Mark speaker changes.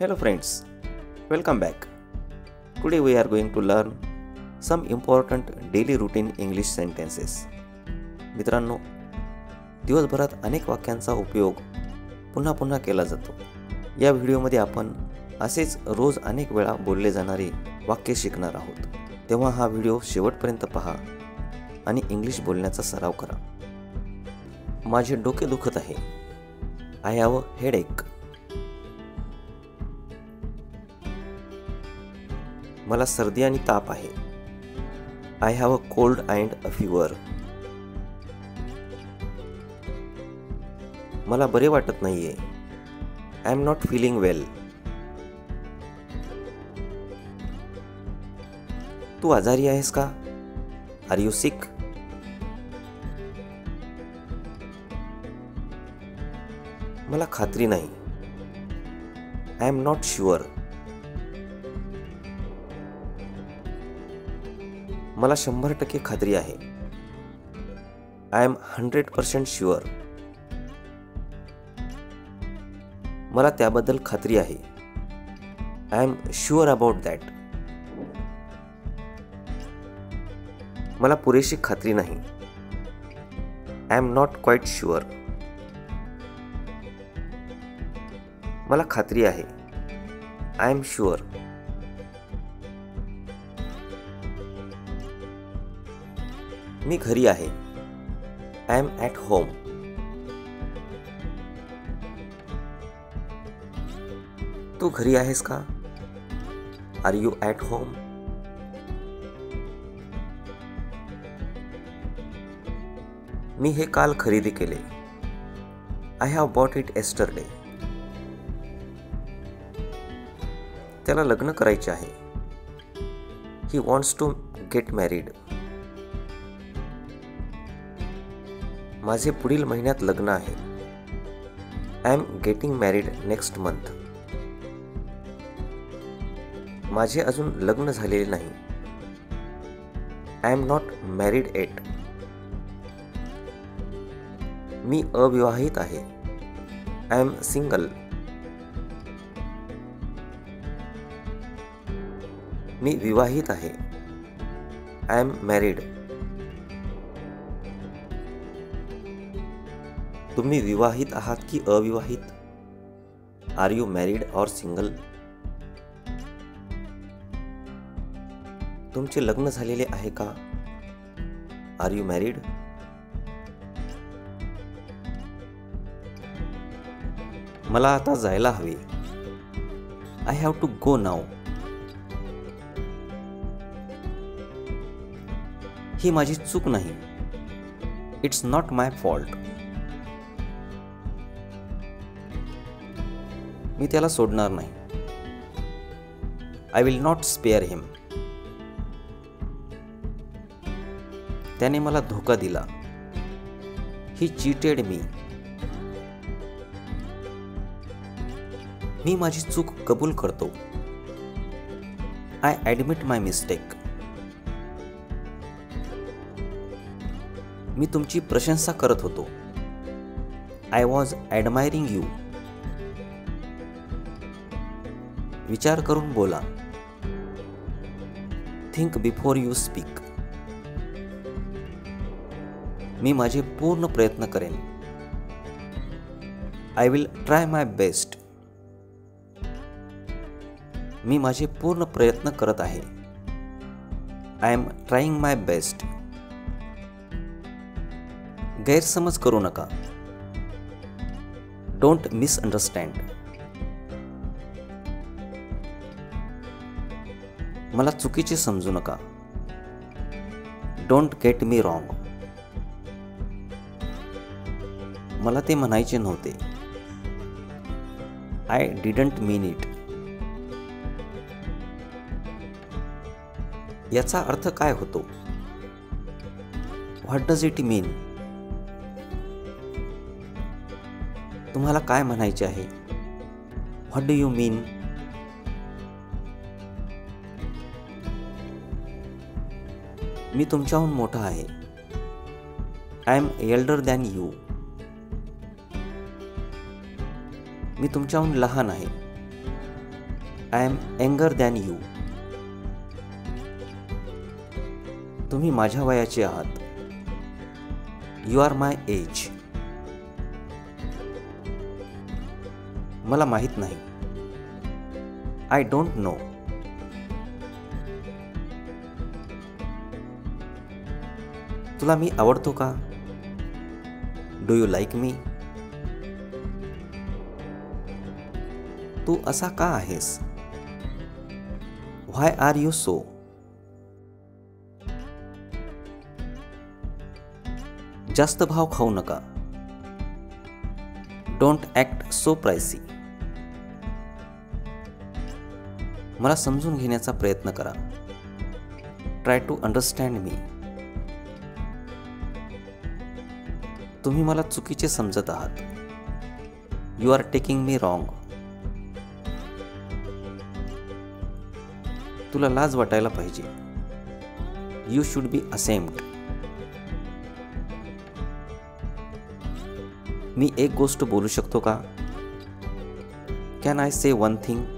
Speaker 1: Hello friends, welcome back. Today we are going to learn some important daily routine English sentences. मित्रांनो, दिवसभरात अनेक वाक्यांचा उपयोग पुन्हा पुन्हा केला जातो. या व्हिडिओमध्ये आपण असेच रोज अनेक वेळा बोलले जाणारे वाक्य शिकणार आहोत. तेव्हा हा व्हिडिओ शेवटपर्यंत पहा आणि इंग्लिश बोलण्याचा सराव करा. माझे डोके दुखत आहे. I have a headache. मला सर्दी आणि ताप आहे. I have a cold and a fever. मला बरे वाटत नाहीये. I am not feeling well. तू आजारी आहेस का? Are you sick? मला खात्री नाही. I am not sure. मला 100% खात्री आहे. I am 100% sure. मला त्याबद्दल खात्री आहे. I am sure about that. मला पुरेशी खात्री नाही. I am not quite sure. मला खात्री आहे. I am sure. मी घरी आहे. I am at home. तू घरी आहेस का? Are you at home? मी हे काल खरेदी केले. I have bought it yesterday. त्याला लग्न करायचे आहे. He wants to get married. माझे पुढील महिन्यात लग्न आहे. I am getting married next month. माझे अजून लग्न झालेले नाही. I am not married yet. मी अविवाहित आहे. I am single. मी विवाहित आहे. I M married. तुम्ही विवाहित आहात की अविवाहित? Are you married or single? तुमचे लग्न झालेले आहे का? Are you married? मला आता जायला हवे. I have to go now. ही माझी चूक नाही. It's not my fault. मी त्याला सोडणार नाही. I will not spare him. त्याने मला धोका दिला. ही चीटेड मी. मी माझी चूक कबूल करतो. I admit my mistake. मी तुमची प्रशंसा करत होतो. I was admiring you. विचार करून बोला. Think before you speak. मी माझे पूर्ण प्रयत्न करेन. I will try my best. मी माझे पूर्ण प्रयत्न करत आहे. I am trying my best. गैरसमज करू नका. Don't misunderstand. मला चुकीचे समजू नका. Don't get me wrong. मला ते म्हणायचे नव्हते. I didn't mean it. याचा अर्थ काय होतो? What does it mean? तुम्हाला काय म्हणायचे आहे? What do you mean? मी तुमच्याहून मोठा आहे. I am elder than you. मी तुमच्याहून लहान आहे. I am younger than you. तुम्ही माझ्या वयाचे आहात. You are my age. मला माहीत नाही. I don't know. तुला मी आवडतो का? Do you like me? तू असा का आहेस? Why are you so? जास्त भाव खाऊ नका. Don't act so pricey. मला समजून घेण्याचा प्रयत्न करा. Try to understand me. तुम्ही मला चुकीचे समजत आहात. You are taking me wrong. तुला लाज वाटायला पाहिजे. You should be ashamed. मी एक गोष्ट बोलू शकतो का? Can I say one thing?